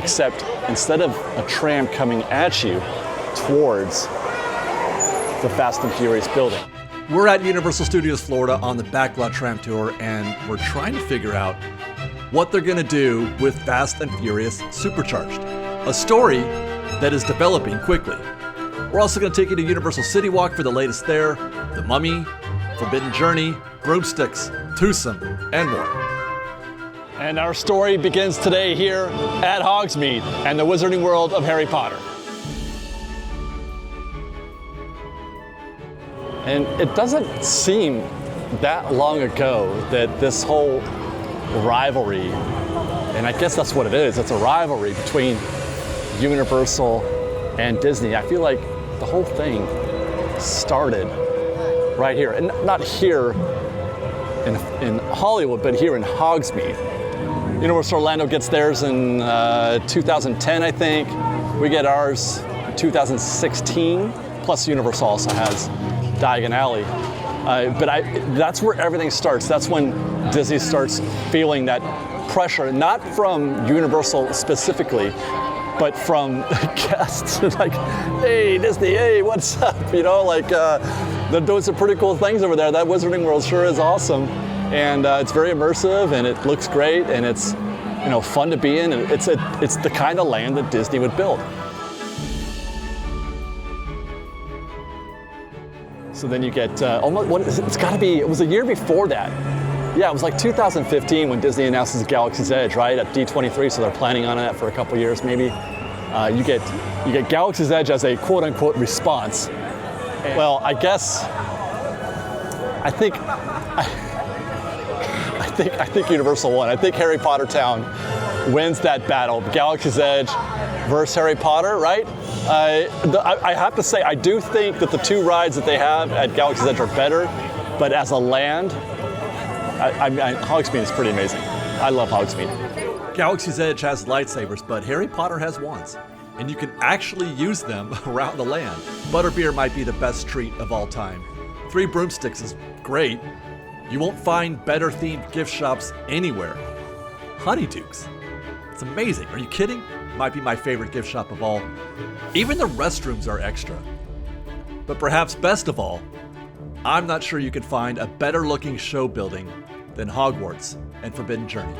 except instead of a tram coming at you towards the Fast and Furious building. We're at Universal Studios Florida on the Backlot Tram Tour, and we're trying to figure out what they're going to do with Fast and Furious Supercharged, a story that is developing quickly. We're also going to take you to Universal CityWalk for the latest there, The Mummy, Forbidden Journey, Broomsticks, Tustin, and more. And our story begins today here at Hogsmeade and the Wizarding World of Harry Potter. And it doesn't seem that long ago that this whole rivalry, and I guess that's what it is, it's a rivalry between Universal and Disney. I feel like the whole thing started right here, and not here in Hollywood, but here in Hogsmeade. Universal Orlando gets theirs in 2010, I think. We get ours in 2016, plus Universal also has Diagon Alley. That's where everything starts. That's when Disney starts feeling that pressure, not from Universal specifically, but from guests. Like, hey, Disney, hey, what's up? You know, like, they're doing some pretty cool things over there. That Wizarding World sure is awesome. And it's very immersive, and it looks great, and it's, you know, fun to be in. And it's the kind of land that Disney would build. So then you get, it's gotta be, it was a year before that. Yeah, it was like 2015 when Disney announces Galaxy's Edge, right, at D23, so they're planning on that for a couple years maybe. You get Galaxy's Edge as a quote-unquote response. Well, I guess, I think Universal won. I think Harry Potter Town wins that battle. Galaxy's Edge versus Harry Potter, right? I have to say, I do think that the two rides that they have at Galaxy's Edge are better, but as a land, Hogsmeade is pretty amazing. I love Hogsmeade. Galaxy's Edge has lightsabers, but Harry Potter has wands, and you can actually use them around the land. Butterbeer might be the best treat of all time. 3 Broomsticks is great. You won't find better themed gift shops anywhere. Honeydukes. It's amazing. Are you kidding? Might be my favorite gift shop of all. Even the restrooms are extra. But perhaps best of all, I'm not sure you could find a better looking show building than Hogwarts and Forbidden Journey.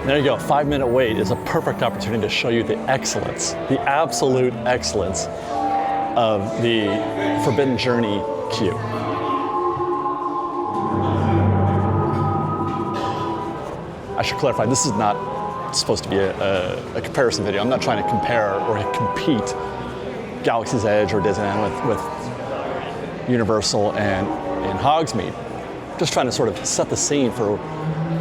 There you go, 5-minute wait is a perfect opportunity to show you the excellence, the absolute excellence of the Forbidden Journey queue. I should clarify, this is not supposed to be a comparison video. I'm not trying to compare or compete Galaxy's Edge or Disneyland with Universal and Hogsmeade. Just trying to sort of set the scene for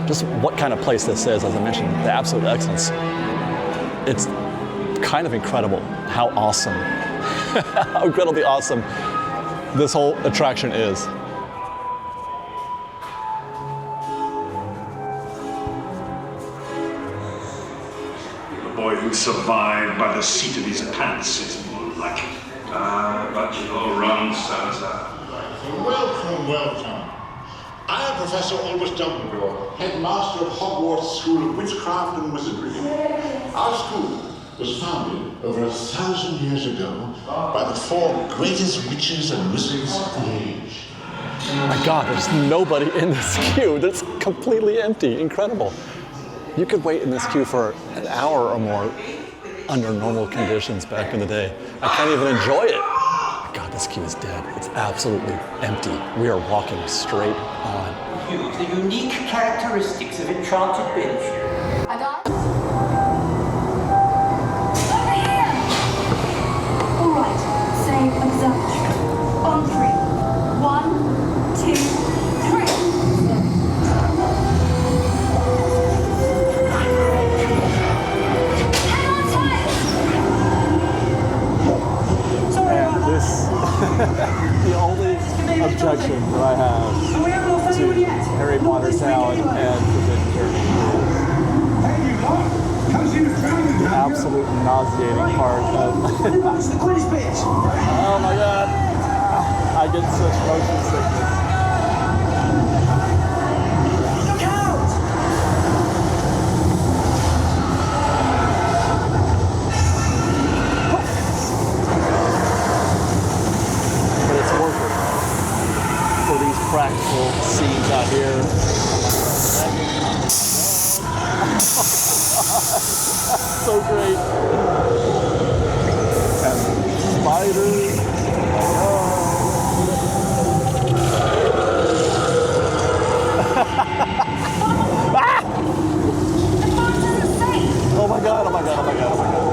just what kind of place this is. As I mentioned, the absolute excellence. It's kind of incredible how awesome, how incredibly awesome this whole attraction is. The boy who survived by the seat of his pants is more like it. But you're wrong, Salazar. Welcome. I am Professor Albus Dumbledore, headmaster of Hogwarts School of Witchcraft and Wizardry. Our school was founded over 1,000 years ago by the 4 greatest witches and wizards of the age. Oh my God, there's nobody in this queue. It's completely empty. Incredible. You could wait in this queue for an hour or more under normal conditions back in the day. I can't even enjoy it. God, this queue is dead. It's absolutely empty. We are walking straight on. The unique characteristics of enchanted bench. Over here! All right, say observatory. On 3. 1, 2, 3. Hang on tight! And this, the only objection that I have to Harry Potter Town and Forbidden Journey is the absolute nauseating part of That's the quiz bit. oh my God, I get such motion sickness. Look out! So great. And spiders. Oh my god, oh my god, oh my god, oh my god.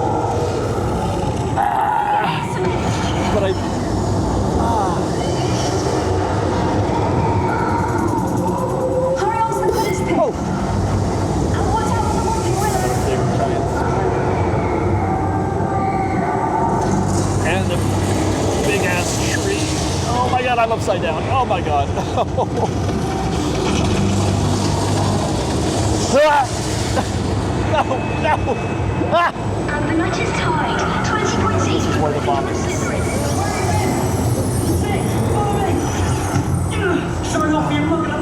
But Hurry on to the finish pit. oh. And watch out for the walking willow. And the big ass tree. Oh my god, I'm upside down. Oh my god. No, no. Ah! And the match is tied. 20 points each. Where the bomb is. Sorry off your mug and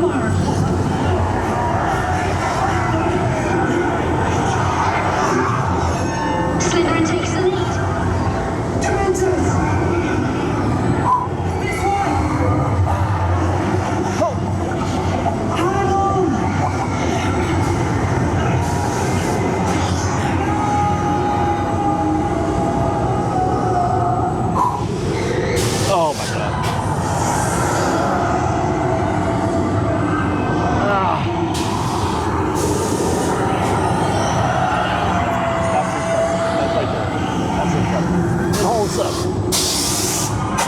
Slytherin takes the lead. Dementors! This way! Hang on! Oh my god. Ah. That's incredible. That's right there. That's incredible. It holds up.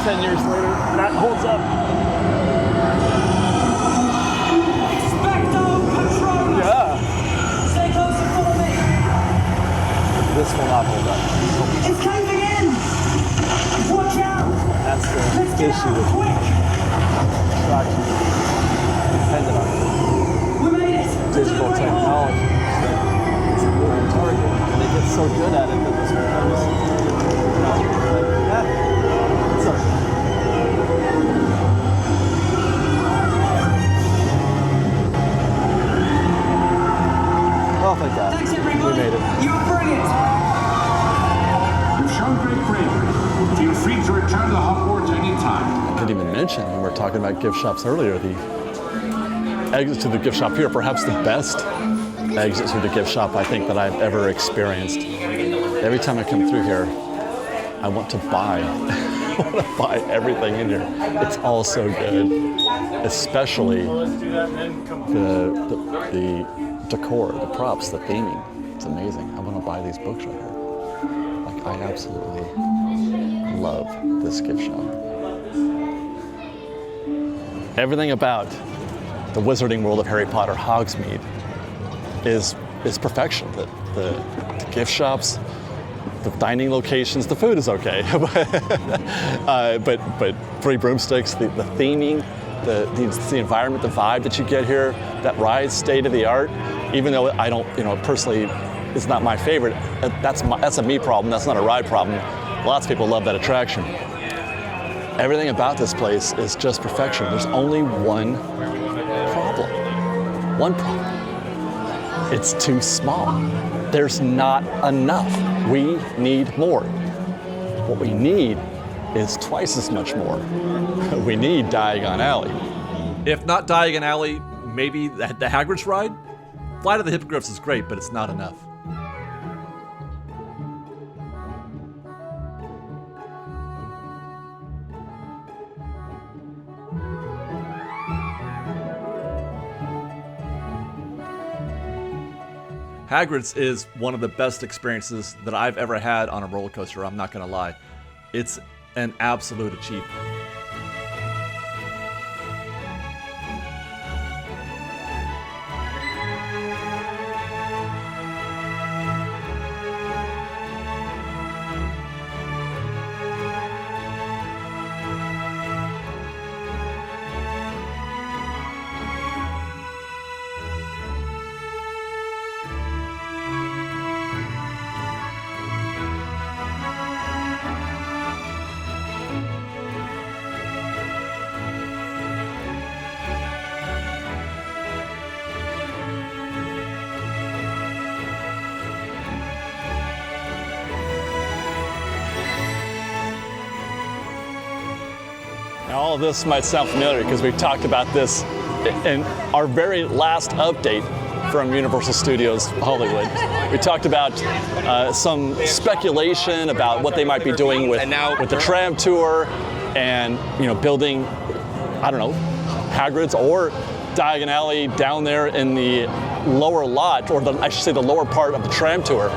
10 years later, that holds up. Expecto Patronum! Yeah. Stay close and follow me! This will not hold up. It's caving in! Watch out! That's the Let's get issue out with quick! traction. Dependent on We made it! digital technology. It's a moving target. And they get so good at it that this becomes, it's okay. Oh, thank God. Thanks, We everybody! made it. You were brilliant! You've shown great bravery. Feel free to return to Hogwarts anytime. I didn't even mention, when we were talking about gift shops earlier, the exit to the gift shop here, perhaps the best exit to the gift shop I think that I've ever experienced. Every time I come through here, I want to buy. I want to buy everything in here. It's all so good, especially the decor, the props, the theming. It's amazing. I want to buy these books right here. Like, I absolutely love this gift shop. Everything about the wizarding world of Harry Potter Hogsmeade is perfection. The gift shops, the dining locations, the food is okay, but free broomsticks, the theming, the environment, the vibe that you get here, that ride's state of the art. Even though I don't, personally, it's not my favorite. That's a me problem. That's not a ride problem. Lots of people love that attraction. Everything about this place is just perfection. There's only one problem. One problem. It's too small. There's not enough. We need more. What we need is twice as much more. We need Diagon Alley. If not Diagon Alley, maybe the Hagrid's ride? Flight of the Hippogriffs is great, but it's not enough. Hagrid's is one of the best experiences that I've ever had on a roller coaster, I'm not gonna lie. It's an absolute achievement. Now, all of this might sound familiar because we've talked about this in our very last update from Universal Studios Hollywood. We talked about some speculation about what they might be doing with the tram tour, and building, I don't know, Hagrid's or Diagon Alley down there in the lower lot, or I should say the lower part of the tram tour.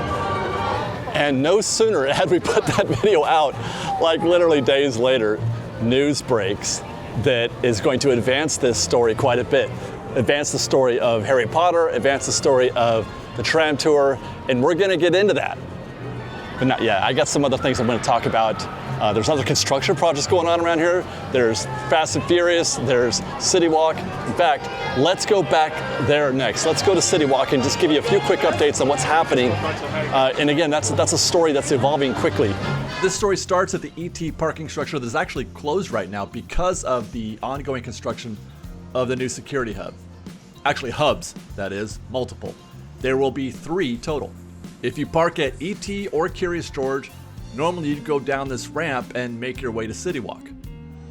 And no sooner had we put that video out, like literally days later, news breaks that is going to advance this story quite a bit. Advance the story of Harry Potter, advance the story of the tram tour, and we're gonna get into that. But not yet. I got some other things I'm gonna talk about. There's other construction projects going on around here. There's Fast and Furious, there's CityWalk. In fact, let's go back there next. Let's go to CityWalk and just give you a few quick updates on what's happening. And again, that's a story that's evolving quickly. This story starts at the ET parking structure that is actually closed right now because of the ongoing construction of the new security hub. Actually, hubs, that is, multiple. There will be 3 total. If you park at ET or Curious George, normally you'd go down this ramp and make your way to CityWalk.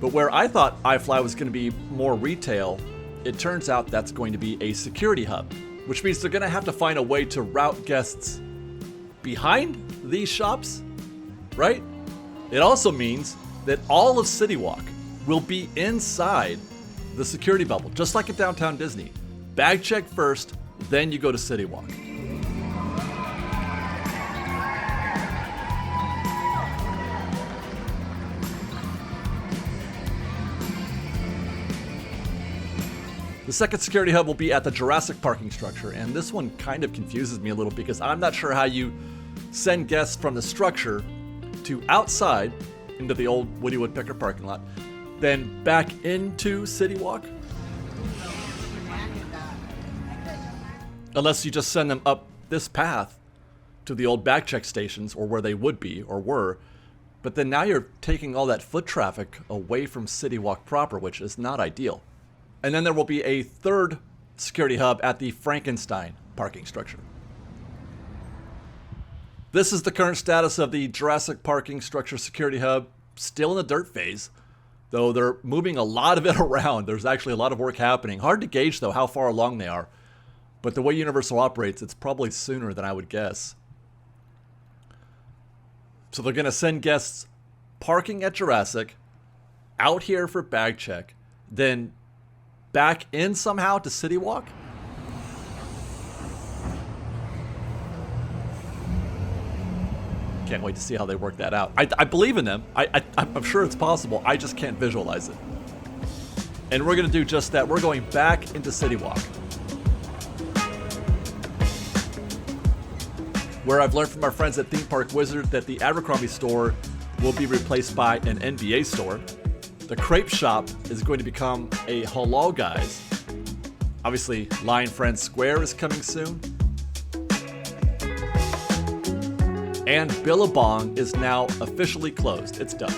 But where I thought iFly was going to be more retail, it turns out that's going to be a security hub, which means they're going to have to find a way to route guests behind these shops, right? It also means that all of CityWalk will be inside the security bubble, just like at Downtown Disney. Bag check first, then you go to CityWalk. The second security hub will be at the Jurassic parking structure, and this one kind of confuses me a little because I'm not sure how you send guests from the structure to outside into the old Woody Woodpecker parking lot, then back into CityWalk. Unless you just send them up this path to the old back check stations, or where they would be or were. But then now you're taking all that foot traffic away from CityWalk proper, which is not ideal. And then there will be a third security hub at the Frankenstein parking structure. This is the current status of the Jurassic parking structure security hub, still in the dirt phase, though they're moving a lot of it around. There's actually a lot of work happening. Hard to gauge, though, how far along they are. But the way Universal operates, it's probably sooner than I would guess. So they're going to send guests parking at Jurassic, out here for bag check, then back in somehow to CityWalk? Can't wait to see how they work that out. I believe in them. I'm sure it's possible. I just can't visualize it. And we're going to do just that. We're going back into CityWalk, where I've learned from our friends at Theme Park Wizard that the Abercrombie store will be replaced by an NBA store. The crepe shop is going to become a Hello Guys. Obviously, Lion Friends Square is coming soon. And Billabong is now officially closed. It's done.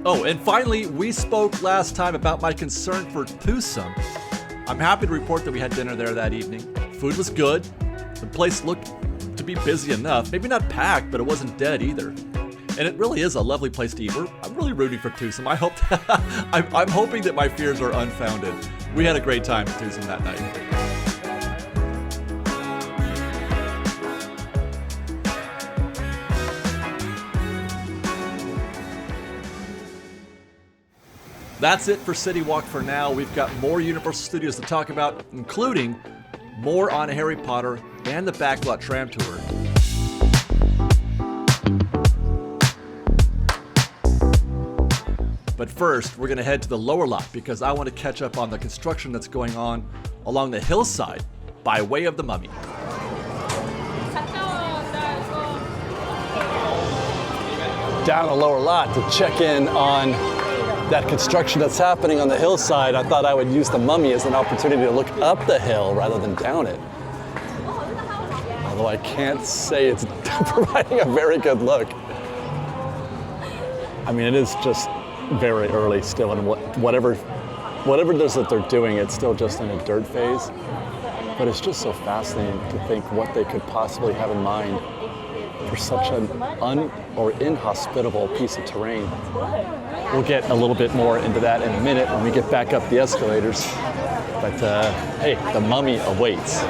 Oh, and finally, we spoke last time about my concern for Tustin. I'm happy to report that we had dinner there that evening. Food was good. The place looked to be busy enough. Maybe not packed, but it wasn't dead either. And it really is a lovely place to eat. I'm really rooting for Tustin. I'm hoping that my fears are unfounded. We had a great time at Tustin that night. That's it for CityWalk for now. We've got more Universal Studios to talk about, including more on Harry Potter and the backlot tram tour. But first, we're going to head to the lower lot because I want to catch up on the construction that's going on along the hillside by way of the Mummy. Down the lower lot to check in on that construction that's happening on the hillside. I thought I would use the Mummy as an opportunity to look up the hill rather than down it. Although I can't say it's providing a very good look. I mean, it is just very early still, and whatever it is that they're doing, it's still just in a dirt phase. But it's just so fascinating to think what they could possibly have in mind for such an inhospitable piece of terrain. We'll get a little bit more into that in a minute when we get back up the escalators. But hey, the mummy awaits.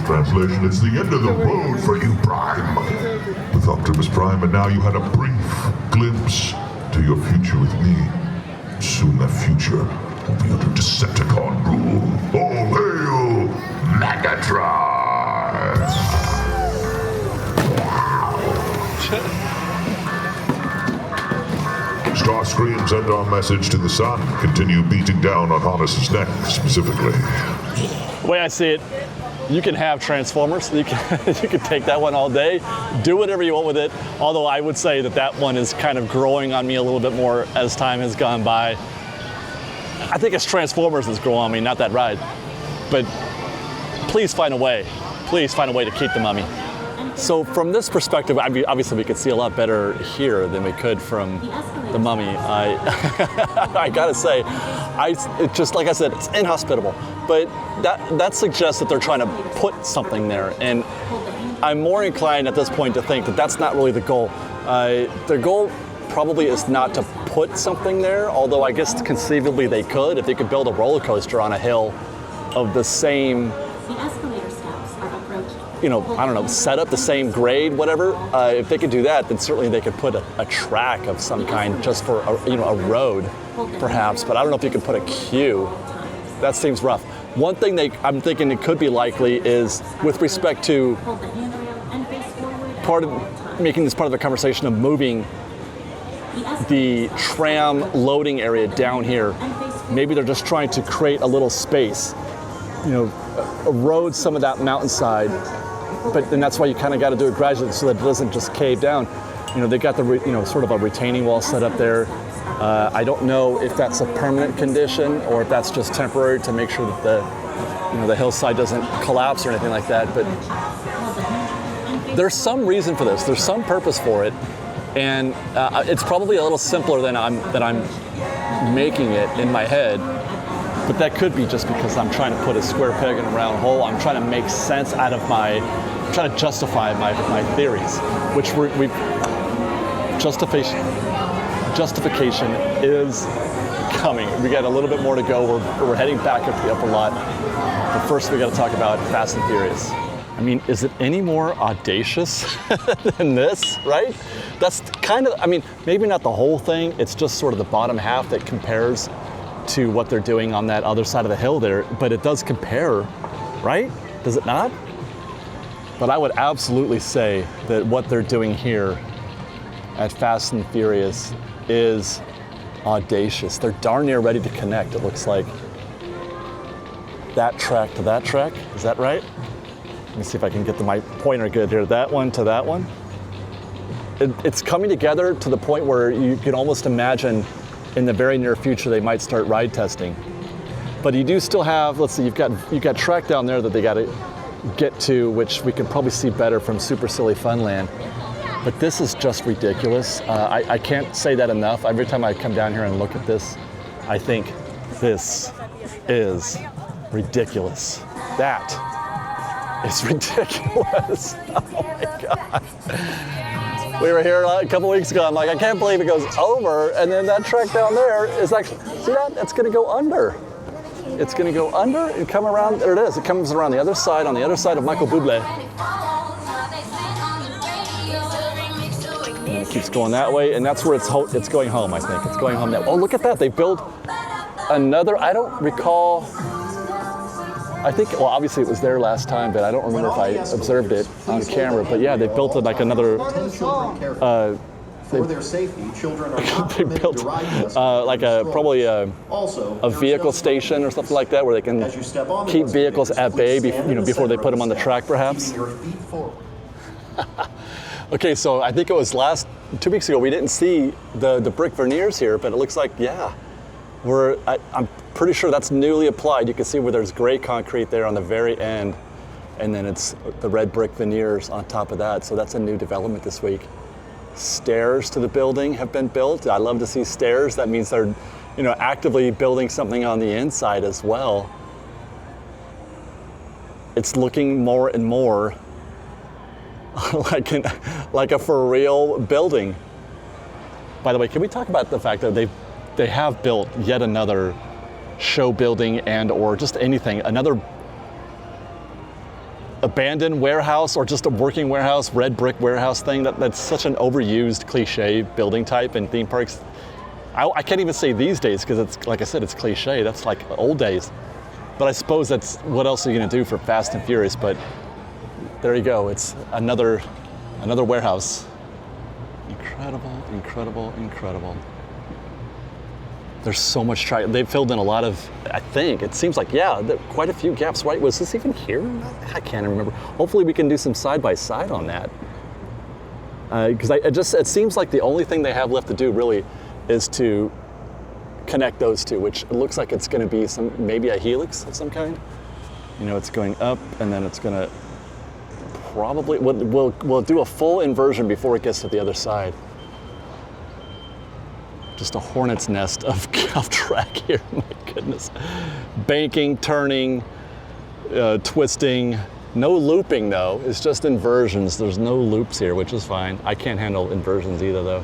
Translation, it's the end of the road for you, Prime. With Optimus Prime, and now you had a brief glimpse to your future with me. Soon that future will be under Decepticon rule. All hail, Megatron! Starscream, send our message to the sun. Continue beating down on Harness's neck, specifically. The way I see it, you can have Transformers. You can take that one all day. Do whatever you want with it. Although I would say that that one is kind of growing on me a little bit more as time has gone by. I think it's Transformers that's growing on me, not that ride. But please find a way. Please find a way to keep the mummy. So from this perspective, obviously we could see a lot better here than we could from the mummy. I gotta say, it just like I said, it's inhospitable. But that suggests that they're trying to put something there, and I'm more inclined at this point to think that that's not really the goal. Their goal probably is not to put something there, although I guess conceivably they could if they could build a roller coaster on a hill of the same. I don't know, set up the same grade, whatever. If they could do that, then certainly they could put a track of some kind just for a road, perhaps. But I don't know if you could put a queue. That seems rough. One thing I'm thinking it could be likely is with respect to making this part of the conversation of moving the tram loading area down here. Maybe they're just trying to create a little space, erode some of that mountainside. But then that's why you kind of got to do it gradually so that it doesn't just cave down. They got the sort of a retaining wall set up there. I don't know if that's a permanent condition or if that's just temporary to make sure that the hillside doesn't collapse or anything like that. But there's some reason for this. There's some purpose for it, and it's probably a little simpler than I'm making it in my head. But that could be just because I'm trying to put a square peg in a round hole. I'm trying to make sense out of my trying to justify my theories, which justification is coming. We got a little bit more to go. We're heading back up the upper lot. But first we got to talk about Fast and Furious. I mean, is it any more audacious than this, right? That's kind of, I mean, maybe not the whole thing. It's just sort of the bottom half that compares to what they're doing on that other side of the hill there. But it does compare, right? Does it not? But I would absolutely say that what they're doing here at Fast and Furious is audacious. They're darn near ready to connect, it looks like. That track to that track, is that right? Let me see if I can get my pointer good here. That one to that one. It's coming together to the point where you can almost imagine in the very near future they might start ride testing. But you do still have, let's see, you've got track down there that they got to get to, which we can probably see better from Super Silly Funland. But this is just ridiculous. I can't say that enough. Every time I come down here and look at this, I think this is ridiculous. That is ridiculous. Oh my God. We were here a couple weeks ago. I'm like, I can't believe it goes over, and then that track down there is actually, see that? It's gonna go under. It's gonna go under and come around, there it is. It comes around the other side, on the other side of Michael Bublé. And it keeps going that way, and that's where it's going home, I think. It's going home now. Oh, look at that, they built another, I don't recall, I think, well, obviously it was there last time, but I don't remember if I observed it on camera. But yeah, they built it like another. For their safety, children are not they built like probably a vehicle station or something like that, where they can keep vehicles at bay, before they put them on the track, perhaps. Okay, so I think it was 2 weeks ago. We didn't see the brick veneers here, but it looks like I'm pretty sure that's newly applied. You can see where there's gray concrete there on the very end, and then it's the red brick veneers on top of that. So that's a new development this week. Stairs to the building have been built. I love to see stairs. That means they're, actively building something on the inside as well. It's looking more and more like a for real building. By the way, can we talk about the fact that they have built yet another show building or just anything, another abandoned warehouse or just a working warehouse, red brick warehouse thing. That's such an overused cliche building type in theme parks. I can't even say these days because it's, like I said, it's cliche. That's like old days. But I suppose that's, what else are you gonna do for Fast and Furious? But there you go, it's another warehouse. Incredible, incredible, incredible. There's so much track. They've filled in a lot of, I think, it seems like, quite a few gaps, right? Was this even here? I can't remember. Hopefully we can do some side-by-side on that. Because it seems like the only thing they have left to do really is to connect those two, which it looks like it's gonna be maybe a helix of some kind. It's going up and then it's gonna probably, we'll do a full inversion before it gets to the other side. Just a hornet's nest of track here, my goodness. Banking, turning, twisting. No looping though, it's just inversions. There's no loops here, which is fine. I can't handle inversions either though.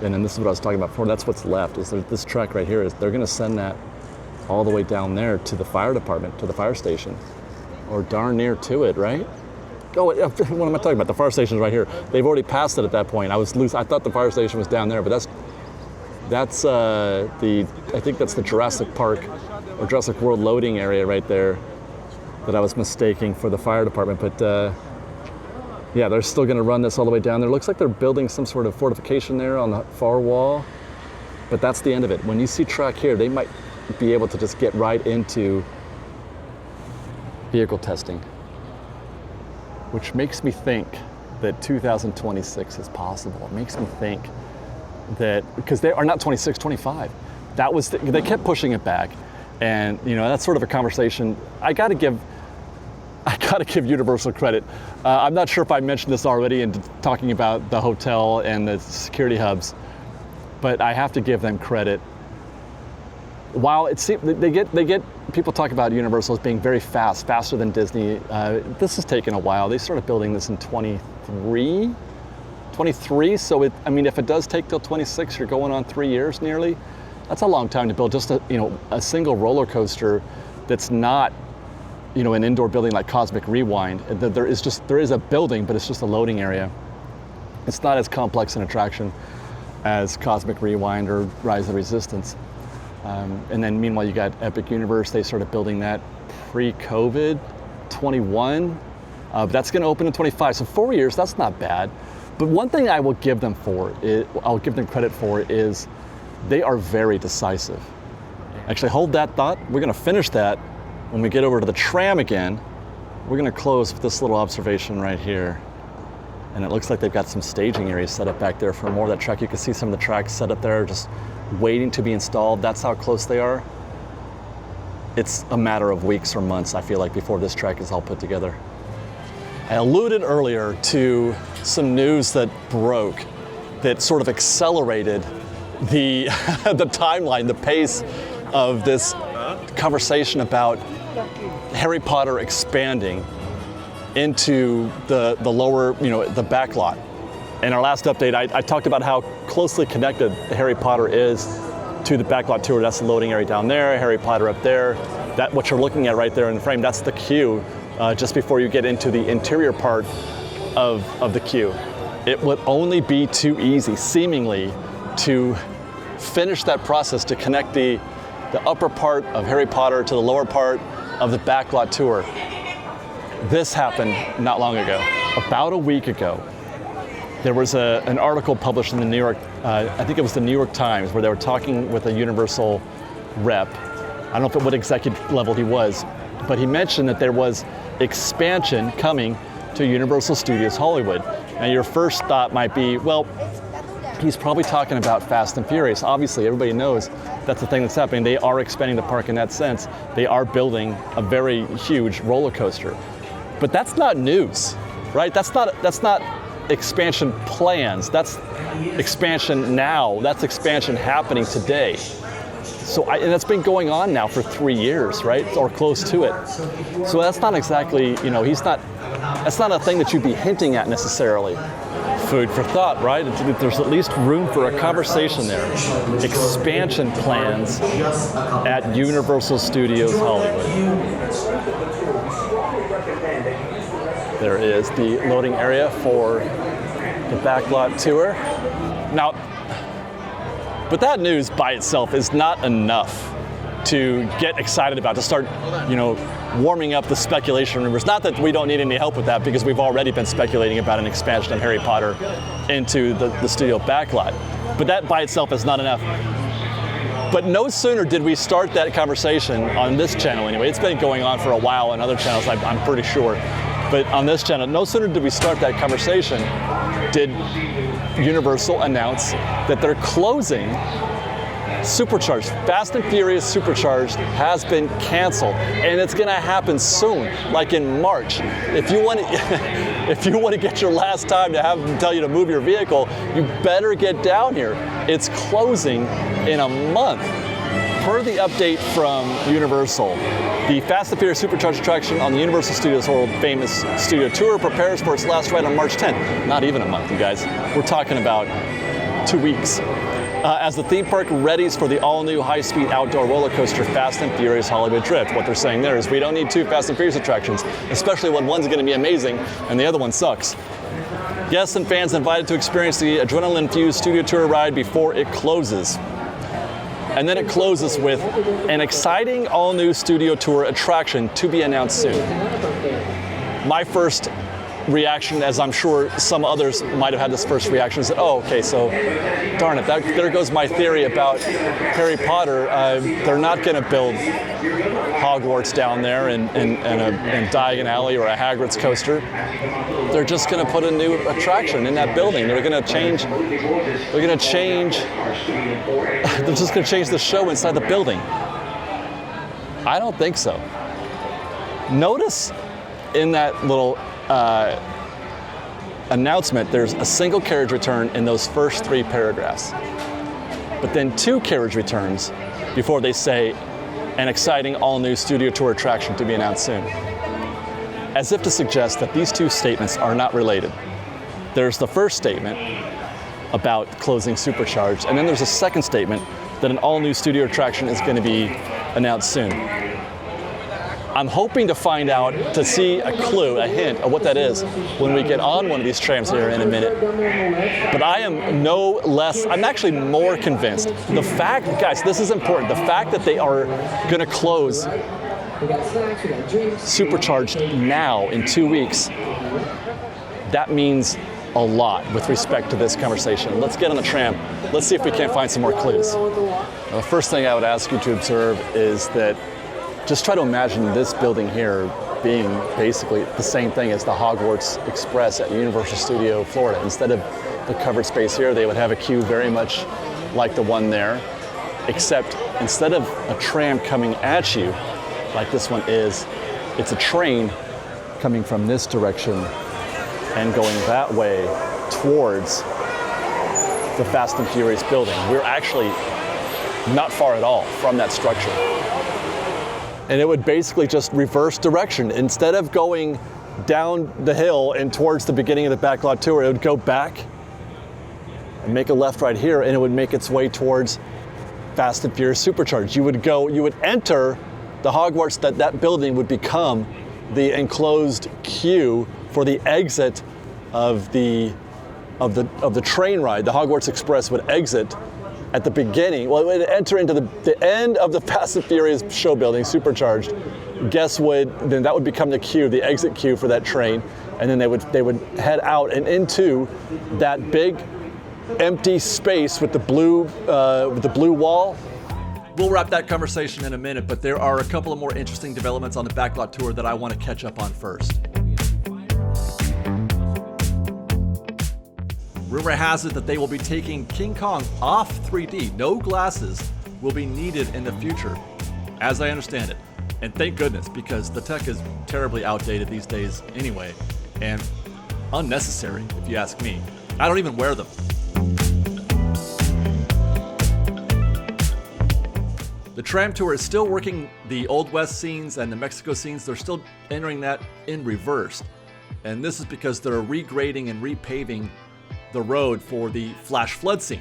And then this is what I was talking about before, that's what's left, is this track right here, they're gonna send that all the way down there to the fire department, to the fire station. Or darn near to it, right? Oh, what am I talking about? The fire station's right here. They've already passed it at that point. I was loose, I thought the fire station was down there, but that's I think that's the Jurassic Park or Jurassic World loading area right there that I was mistaking for the fire department. But yeah, they're still gonna run this all the way down there. Looks like they're building some sort of fortification there on the far wall, but that's the end of it. When you see track here, they might be able to just get right into vehicle testing, which makes me think that 2026 is possible. It makes me think that, because they are not 26, 25. They kept pushing it back. And that's sort of a conversation. I gotta give Universal credit. I'm not sure if I mentioned this already in talking about the hotel and the security hubs, but I have to give them credit while it seems they get people talk about Universal as being very fast, faster than Disney. This has taken a while. They started building this in 23. So I mean, if it does take till 26, you're going on 3 years nearly. That's a long time to build just a single roller coaster that's not an indoor building like Cosmic Rewind. There is a building, but it's just a loading area. It's not as complex an attraction as Cosmic Rewind or Rise of the Resistance. And then meanwhile, you got Epic Universe. They started building that pre-COVID, 21. That's going to open in 25. So 4 years, that's not bad. But one thing I will give them credit for is they are very decisive. Actually, hold that thought. We're going to finish that when we get over to the tram again. We're going to close with this little observation right here. And it looks like they've got some staging areas set up back there for more of that track. You can see some of the tracks set up there just waiting to be installed. That's how close they are. It's a matter of weeks or months, I feel like, before this track is all put together. I alluded earlier to some news that broke that sort of accelerated the the timeline, the pace of this conversation about Harry Potter expanding into the lower, the backlot. In our last update, I talked about how closely connected Harry Potter is to the backlot tour. That's the loading area down there, Harry Potter up there. That what you're looking at right there in the frame, that's the queue just before you get into the interior part of the queue. It would only be too easy, seemingly, to finish that process to connect the upper part of Harry Potter to the lower part of the backlot tour. This happened not long ago. About a week ago, there was an article published in the New York, I think it was the New York Times, where they were talking with a Universal rep. I don't know what executive level he was, but he mentioned that there was expansion coming to Universal Studios Hollywood. Now your first thought might be, well, he's probably talking about Fast and Furious. Obviously, everybody knows that's the thing that's happening. They are expanding the park in that sense. They are building a very huge roller coaster. But that's not news, right? That's not expansion plans. That's expansion now. That's expansion happening today. So, and that's been going on now for 3 years, right? Or close to it. So that's not exactly, that's not a thing that you'd be hinting at necessarily. Food for thought, right? There's at least room for a conversation there. Expansion plans at Universal Studios Hollywood. There is the loading area for the backlot tour. Now, but that news by itself is not enough to get excited about, to start, warming up the speculation rumors. Not that we don't need any help with that, because we've already been speculating about an expansion of Harry Potter into the studio backlot. But that by itself is not enough. But no sooner did we start that conversation on this channel anyway. It's been going on for a while on other channels, I'm pretty sure. But on this channel, no sooner did we start that conversation, did Universal announce that they're closing Supercharged. Fast and Furious Supercharged has been canceled, and it's going to happen soon, like in March. If you want to get your last time to have them tell you to move your vehicle, you better get down here. It's closing in a month. Per the update from Universal, the Fast and Furious Supercharged attraction on the Universal Studios World Famous Studio Tour prepares for its last ride on March 10th. Not even a month, you guys. We're talking about 2 weeks. As the theme park readies for the all-new high-speed outdoor roller coaster Fast and Furious Hollywood Drift. What they're saying there is we don't need 2 Fast and Furious attractions, especially when one's going to be amazing and the other one sucks. Guests and fans invited to experience the adrenaline-infused studio tour ride before it closes. And then it closes with an exciting all-new studio tour attraction to be announced soon. My first reaction, as I'm sure some others might have had this first reaction, is that, oh, okay, so darn it, there goes my theory about Harry Potter. They're not going to build Hogwarts down there in Diagon Alley or a Hagrid's coaster. They're just going to put a new attraction in that building. They're just going to change the show inside the building. I don't think so. Notice in that little announcement, there's a single carriage return in those first 3 paragraphs. But then 2 carriage returns before they say an exciting all-new studio tour attraction to be announced soon. As if to suggest that these two statements are not related. There's the first statement about closing Supercharged, and then there's a second statement that an all-new studio attraction is going to be announced soon. I'm hoping to find out, to see a clue, a hint of what that is when we get on one of these trams here in a minute. But I am no less, I'm actually more convinced. The fact, guys, this is important, the fact that they are going to close Supercharged now in 2 weeks, that means a lot with respect to this conversation. Let's get on the tram. Let's see if we can't find some more clues. Now, the first thing I would ask you to observe is that just try to imagine this building here being basically the same thing as the Hogwarts Express at Universal Studio Florida. Instead of the covered space here, they would have a queue very much like the one there, except instead of a tram coming at you like this one is, it's a train coming from this direction and going that way towards the Fast and Furious building. We're actually not far at all from that structure. And it would basically just reverse direction. Instead of going down the hill and towards the beginning of the backlot tour, it would go back and make a left right here, and it would make its way towards Fast and Furious Supercharged. You would enter the Hogwarts, that building would become the enclosed queue for the exit of the train ride. The Hogwarts Express would exit at the beginning. Well, it would enter into the end of the Fast and Furious show building, Supercharged. Then that would become the queue, the exit queue for that train, and then they would head out and into that big empty space with the blue wall. We'll wrap that conversation in a minute, but there are a couple of more interesting developments on the backlot tour that I want to catch up on first. Rumor has it that they will be taking King Kong off 3D. No glasses will be needed in the future, as I understand it. And thank goodness, because the tech is terribly outdated these days anyway, and unnecessary, if you ask me. I don't even wear them. The tram tour is still working the Old West scenes and the Mexico scenes. They're still entering that in reverse. And this is because they're regrading and repaving the road for the flash flood scene.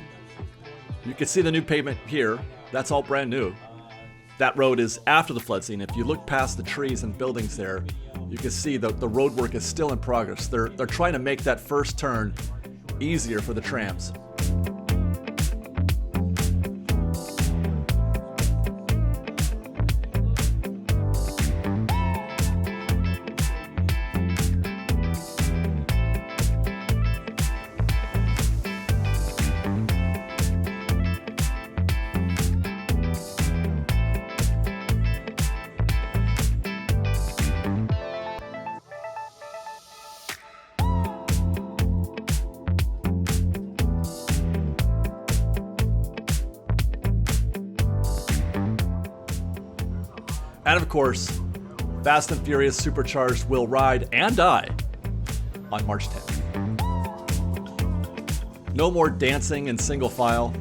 You can see the new pavement here. That's all brand new. That road is after the flood scene. If you look past the trees and buildings there, you can see that the road work is still in progress. They're trying to make that first turn easier for the trams. And of course, Fast and Furious Supercharged will ride and die on March 10th. No more dancing in single file.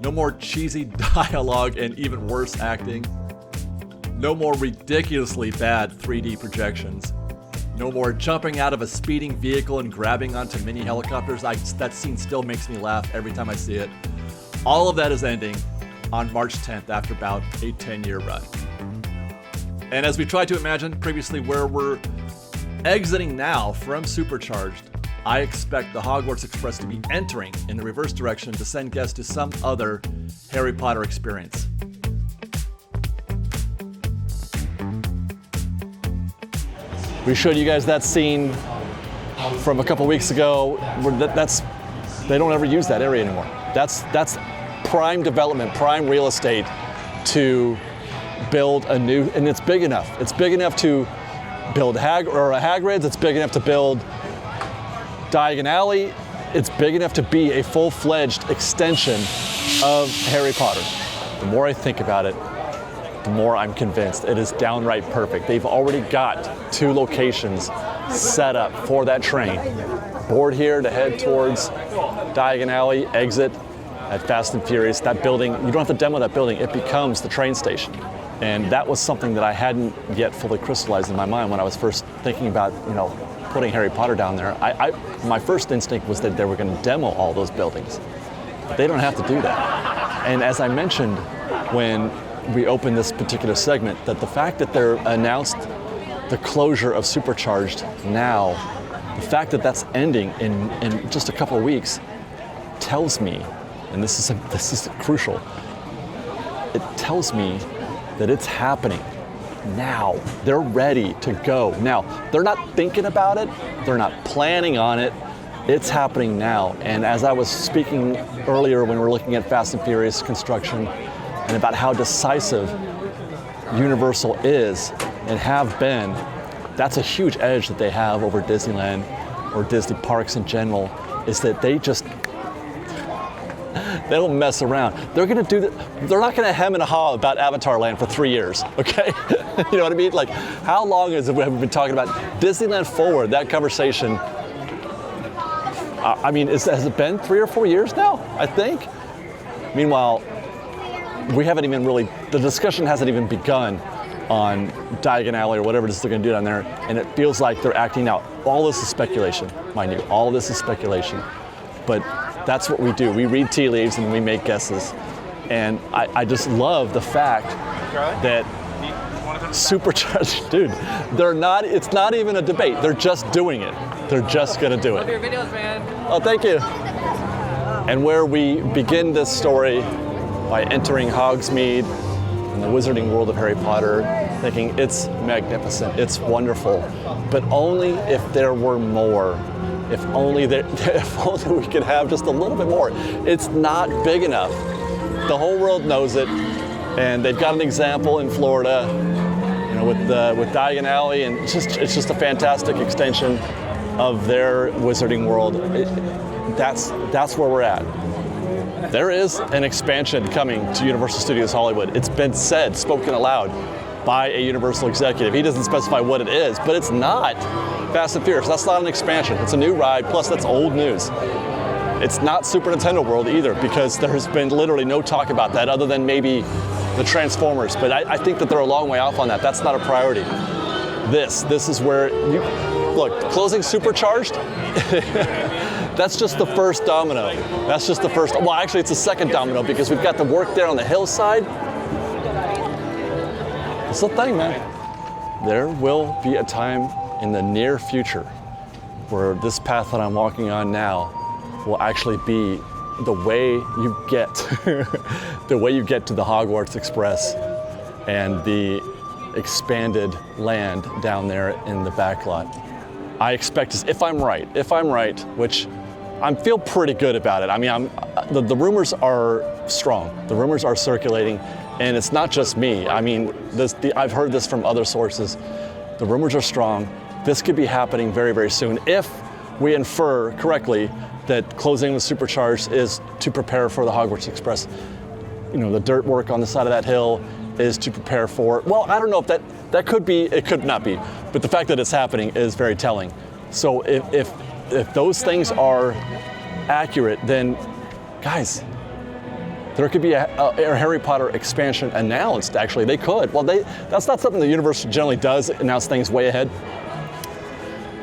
No more cheesy dialogue and even worse acting. No more ridiculously bad 3D projections. No more jumping out of a speeding vehicle and grabbing onto mini helicopters. That scene still makes me laugh every time I see it. All of that is ending on March 10th after about a 10-year run. And as we tried to imagine previously where we're exiting now from Supercharged, I expect the Hogwarts Express to be entering in the reverse direction to send guests to some other Harry Potter experience. We showed you guys that scene from a couple weeks ago. They don't ever use that area anymore. That's prime development, prime real estate to build a new, and it's big enough. It's big enough to build Hagrid's. It's big enough to build Diagon Alley. It's big enough to be a full-fledged extension of Harry Potter. The more I think about it, the more I'm convinced it is downright perfect. They've already got 2 locations set up for that train. Board here to head towards Diagon Alley, exit at Fast and Furious, that building, you don't have to demo that building, it becomes the train station. And that was something that I hadn't yet fully crystallized in my mind when I was first thinking about, putting Harry Potter down there. My first instinct was that they were going to demo all those buildings. They don't have to do that. And as I mentioned when we opened this particular segment, that the fact that they're announced the closure of Supercharged now, the fact that that's ending in just a couple of weeks tells me, and this is crucial, it tells me that it's happening now. They're ready to go. Now, they're not thinking about it, they're not planning on it, it's happening now. And as I was speaking earlier when we were looking at Fast and Furious construction and about how decisive Universal is and have been, that's a huge edge that they have over Disneyland or Disney parks in general, is that they don't mess around. They're gonna do that. They're not gonna hem and haw about Avatar Land for 3 years, okay? You know what I mean? Like, how long have we been talking about Disneyland Forward, that conversation? Has it been 3 or 4 years now, I think? Meanwhile, we haven't even really, the discussion hasn't even begun on Diagon Alley or whatever it is they're gonna do down there, and it feels like they're acting out. All this is speculation, mind you, all this is speculation. But that's what we do. We read tea leaves and we make guesses. And I just love the fact that Supercharged, dude, it's not even a debate. They're just doing it. They're just gonna do it. Love your videos, man. Oh, thank you. And where we begin this story by entering Hogsmeade in the wizarding world of Harry Potter, thinking it's magnificent, it's wonderful, but only if there were more. If only we could have just a little bit more. It's not big enough. The whole world knows it, and they've got an example in Florida, with Diagon Alley, and it's just a fantastic extension of their wizarding world. That's where we're at. There is an expansion coming to Universal Studios Hollywood. It's been said, spoken aloud by a Universal executive. He doesn't specify what it is, but it's not Fast and Furious. That's not an expansion. It's a new ride, plus that's old news. It's not Super Nintendo World either, because there's been literally no talk about that other than maybe the Transformers, but I think that they're a long way off on that. That's not a priority. This is where, look, closing Supercharged, that's just the first domino. That's just the first, well, actually it's the second domino, because we've got the work there on the hillside. It's the thing, man. There will be a time in the near future where this path that I'm walking on now will actually be the way you get to the Hogwarts Express and the expanded land down there in the backlot. I expect, if I'm right, which I feel pretty good about it. I mean, the rumors are strong. The rumors are circulating, and it's not just me. I mean, I've heard this from other sources. The rumors are strong. This could be happening very, very soon if we infer correctly that closing the Supercharged is to prepare for the Hogwarts Express. The dirt work on the side of that hill is to prepare for, well, I don't know if that could be, it could not be, but the fact that it's happening is very telling. So if those things are accurate, then guys, there could be a Harry Potter expansion announced, actually. They could. Well, that's not something the universe generally does, announce things way ahead.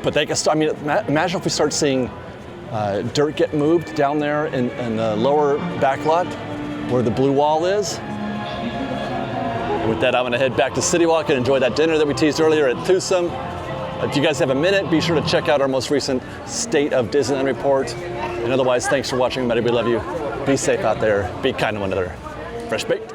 But they can start, imagine if we start seeing dirt get moved down there in the lower backlot where the blue wall is. With that, I'm gonna head back to CityWalk and enjoy that dinner that we teased earlier at Tustin. If you guys have a minute, be sure to check out our most recent State of Disneyland report. And otherwise, thanks for watching, everybody. We love you. Be safe out there. Be kind to one another. Fresh baked.